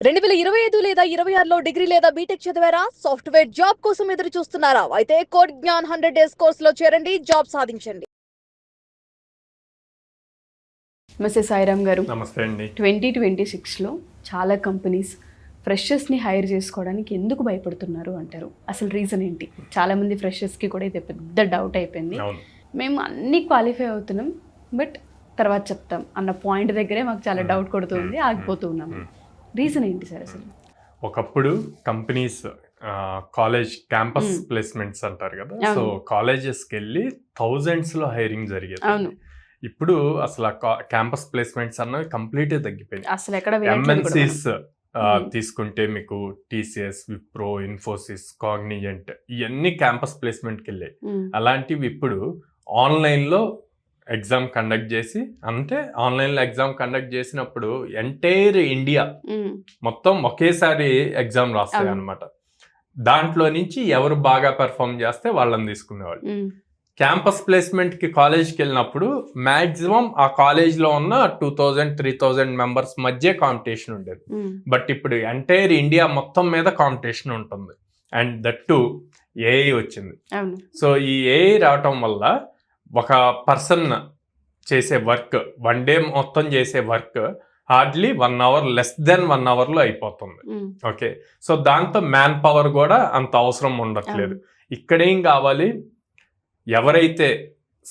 2025 లేదా 26లో డిగ్రీ లేదా బీటెక్ చదివారా? సాఫ్ట్వేర్ జాబ్ కోసం ఎదురు చూస్తున్నారా? అయితే కోడ్ జ్ఞాన్ 100 డేస్ కోర్సులో చేరండి, జాబ్ సాధించండి. నమస్తే సాయిరామ్ గారు. నమస్తే అండి. 2026లో చాలా కంపెనీస్ ఫ్రెషర్స్ని హైర్ చేసుకోవడానికి ఎందుకు భయపడుతున్నారు అంటారు? అసలు రీజన్ ఏంటి? చాలామంది ఫ్రెషర్స్కి కూడా ఇది పెద్ద డౌట్ అయిపోయింది. మేము అన్ని క్వాలిఫై అవుతున్నాం, బట్ తర్వాత చెప్తాం అన్న పాయింట్ దగ్గరే మాకు చాలా డౌట్ కొడుతుంది, ఆగిపోతూ ఉన్నాము. రీజన్ ఏంటి సార్ అసలు? ఒకప్పుడు కంపెనీస్ కాలేజ్ క్యాంపస్ ప్లేస్మెంట్స్ అంటారు కదా, సో కాలేజెస్కి వెళ్ళి థౌజండ్స్లో హైరింగ్ జరిగేది. ఇప్పుడు అసలు క్యాంపస్ ప్లేస్మెంట్స్ అన్నవి కంప్లీట్గా తగ్గిపోయింది. అసలు ఎక్కడ ఎంఎన్సీస్ తీసుకుంటే మీకు టీసీఎస్, విప్రో, ఇన్ఫోసిస్, కాగ్నిజెంట్ ఇవన్నీ క్యాంపస్ ప్లేస్మెంట్కి వెళ్ళాయి. అలాంటివి ఇప్పుడు ఆన్లైన్లో ఎగ్జామ్ కండక్ట్ చేసి, అంటే ఆన్లైన్లో ఎగ్జామ్ కండక్ట్ చేసినప్పుడు ఎంటైర్ ఇండియా మొత్తం ఒకేసారి ఎగ్జామ్ రాస్తాయి అనమాట. దాంట్లో నుంచి ఎవరు బాగా పెర్ఫామ్ చేస్తే వాళ్ళని తీసుకునేవాళ్ళు. క్యాంపస్ ప్లేస్మెంట్కి కాలేజ్కి వెళ్ళినప్పుడు మ్యాక్సిమం ఆ కాలేజ్లో ఉన్న 2000-3000 మెంబర్స్ మధ్య కాంపిటీషన్ ఉండేది. బట్ ఇప్పుడు ఎంటైర్ ఇండియా మొత్తం మీద కాంపిటీషన్ ఉంటుంది. అండ్ దట్ టు ఏఐ వచ్చింది. సో ఈ ఏఐ రావటం వల్ల ఒక పర్సన్ చేసే వర్క్, 1 డే మొత్తం చేసే work hardly 1 hour, less than 1 అవర్లో అయిపోతుంది. ఓకే, సో దాంతో మ్యాన్ పవర్ కూడా అంత అవసరం ఉండట్లేదు. ఇక్కడేం కావాలి, ఎవరైతే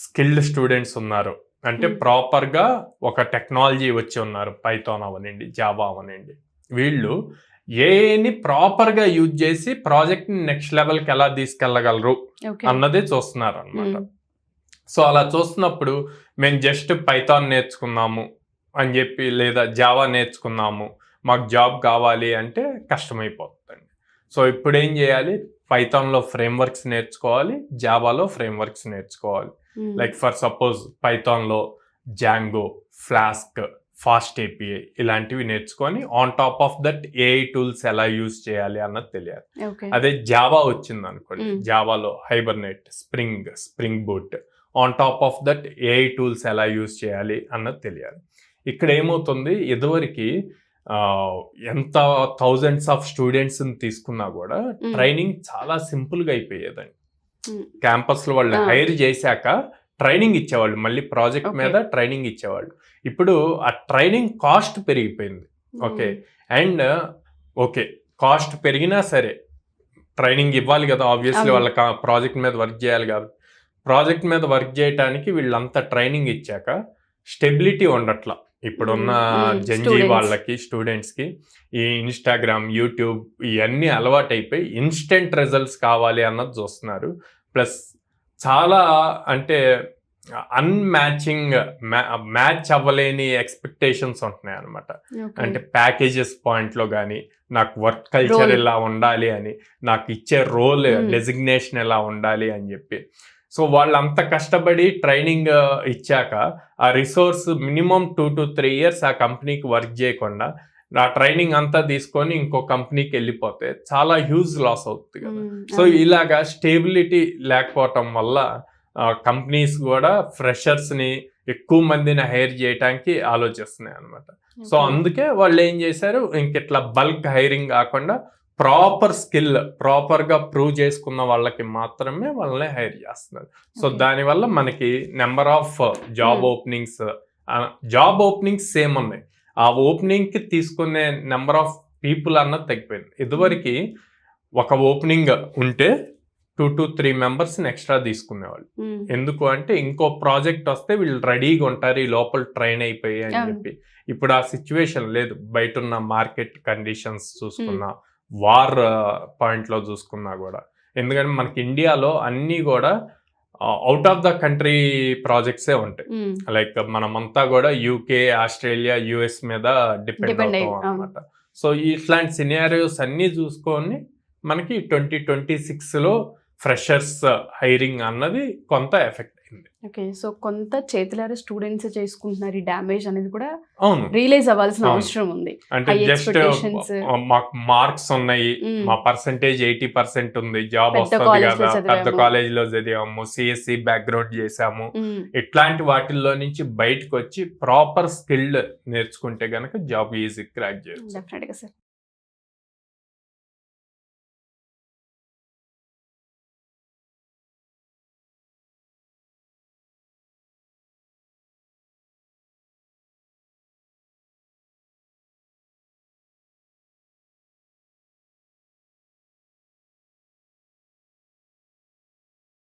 స్కిల్డ్ స్టూడెంట్స్ ఉన్నారో, అంటే ప్రాపర్గా ఒక టెక్నాలజీ వచ్చి ఉన్నారు, పైథాన్ అవనండి, జావా అవనండి, వీళ్ళు ఏని ప్రాపర్గా యూజ్ చేసి ప్రాజెక్ట్ని నెక్స్ట్ లెవెల్కి ఎలా తీసుకెళ్ళగలరు అన్నదే చూస్తున్నారు అనమాట. సో అలా చూస్తున్నప్పుడు మేము జస్ట్ పైథాన్ నేర్చుకున్నాము అని చెప్పి, లేదా జావా నేర్చుకున్నాము, మాకు జాబ్ కావాలి అంటే కష్టమైపోతుందండి. సో ఇప్పుడు ఏం చేయాలి, పైథాన్లో ఫ్రేమ్వర్క్స్ నేర్చుకోవాలి, జావాలో ఫ్రేమ్వర్క్స్ నేర్చుకోవాలి. లైక్ ఫర్ సపోజ్ పైథాన్లో జాంగో, ఫ్లాస్క్, ఫాస్ట్ ఏపీఐ ఇలాంటివి నేర్చుకొని on top of that AI tools ఎలా యూజ్ చేయాలి అన్నది తెలియాలి. అదే జావా వచ్చింది అనుకోండి, జావాలో Hibernate, spring boot, on top of that AI tools ఎలా యూజ్ చేయాలి అన్నది తెలియాలి. ఇక్కడ ఏమవుతుంది, ఇదివరకు ఎంత థౌజండ్స్ ఆఫ్ స్టూడెంట్స్ని తీసుకున్నా కూడా ట్రైనింగ్ చాలా సింపుల్గా అయిపోయేదండి. క్యాంపస్లో వాళ్ళు హైర్ చేశాక ట్రైనింగ్ ఇచ్చేవాళ్ళు, మళ్ళీ ప్రాజెక్ట్ మీద ట్రైనింగ్ ఇచ్చేవాళ్ళు. ఇప్పుడు ఆ ట్రైనింగ్ కాస్ట్ పెరిగిపోయింది. ఓకే, అండ్ కాస్ట్ పెరిగినా సరే ట్రైనింగ్ ఇవ్వాలి కదా, ఆబ్వియస్లీ వాళ్ళకి ప్రాజెక్ట్ మీద వర్క్ చేయాలి కాబట్టి. ప్రాజెక్ట్ మీద వర్క్ చేయడానికి వీళ్ళంతా ట్రైనింగ్ ఇచ్చాక స్టెబిలిటీ ఉండట్లా. ఇప్పుడున్న జెన్జీ వాళ్ళకి, స్టూడెంట్స్కి ఈ ఇన్స్టాగ్రామ్, యూట్యూబ్ ఇవన్నీ అలవాటు అయిపోయి ఇన్స్టెంట్ రిజల్ట్స్ కావాలి అన్నది చూస్తున్నారు. ప్లస్ చాలా అంటే మ్యాచ్ అవ్వలేని ఎక్స్పెక్టేషన్స్ ఉంటున్నాయి అనమాట. అంటే ప్యాకేజెస్ పాయింట్లో కానీ, నాకు వర్క్ కల్చర్ ఎలా ఉండాలి అని, నాకు ఇచ్చే రోల్ డెసిగ్నేషన్ ఎలా ఉండాలి అని చెప్పి. సో వాళ్ళంత కష్టపడి ట్రైనింగ్ ఇచ్చాక ఆ రిసోర్స్ మినిమం 2 to 3 years ఆ కంపెనీకి వర్క్ చేయకుండా ఆ ట్రైనింగ్ అంతా తీసుకొని ఇంకో కంపెనీకి వెళ్ళిపోతే చాలా హ్యూజ్ లాస్ అవుతుంది కదా. సో ఇలాగా స్టేబిలిటీ లేకపోవటం వల్ల కంపెనీస్ కూడా ఫ్రెషర్స్ని ఎక్కువ మందిని హైర్ చేయడానికి ఆలోచిస్తున్నాయి అనమాట. సో అందుకే వాళ్ళు ఏం చేశారు, ఇంకెట్లా బల్క్ హైరింగ్ కాకుండా ప్రాపర్ స్కిల్, ప్రాపర్గా ప్రూవ్ చేసుకున్న వాళ్ళకి మాత్రమే వాళ్ళని హైర్ చేస్తున్నారు. సో దానివల్ల మనకి number of job openings same ఉన్నాయి, ఆ ఓపెనింగ్కి తీసుకునే నెంబర్ ఆఫ్ పీపుల్ అన్నది తగ్గిపోయింది. ఇదివరకు ఒక ఓపెనింగ్ ఉంటే 2 to 3 మెంబర్స్ని ఎక్స్ట్రా తీసుకునేవాళ్ళు. ఎందుకు అంటే ఇంకో ప్రాజెక్ట్ వస్తే వీళ్ళు రెడీగా ఉంటారు, ఈ లోపల ట్రైన్ అయిపోయి అని చెప్పి. ఇప్పుడు ఆ సిచ్యువేషన్ లేదు. బయట ఉన్న మార్కెట్ కండిషన్స్ చూసుకున్నా, వార్ పాయింట్లో చూసుకున్నా కూడా, ఎందుకంటే మనకి ఇండియాలో అన్నీ కూడా అవుట్ ఆఫ్ ద కంట్రీ ప్రాజెక్ట్సే ఉంటాయి. లైక్ మనమంతా కూడా యూకే, ఆస్ట్రేలియా, యుఎస్ మీద డిపెండ్ అవుతాం అనమాట. సో ఇట్లాంటి సినారియోస్ అన్నీ చూసుకొని మనకి 2026లో ఫ్రెషర్స్ హైరింగ్ అన్నది కొంత ఎఫెక్ట్ అయింది. ఓకే, సో కొంత చేతులారా స్టూడెంట్స్ చేసుకుంటున్నారు, ఈ డ్యామేజ్ అనేది కూడా రియలైజ్ అవ్వాల్సిన అవసరం ఉంది. అంటే జస్ట్ మాకు మార్క్స్ ఉన్నాయి, మా పర్సంటేజ్ 80% ఉంది, జాబ్ వస్తుంది కదా, పెద్ద కాలేజ్ లో చదివాము, సిఎస్సి బ్యాక్గ్రౌండ్ చేసాము, ఇట్లాంటి వాటిల్లో నుంచి బయటకు వచ్చి ప్రాపర్ స్కిల్డ్ నేర్చుకుంటే గనక జాబ్ ఈజీ క్రాక్ చేయొచ్చు. డెఫినెట్గా సార్.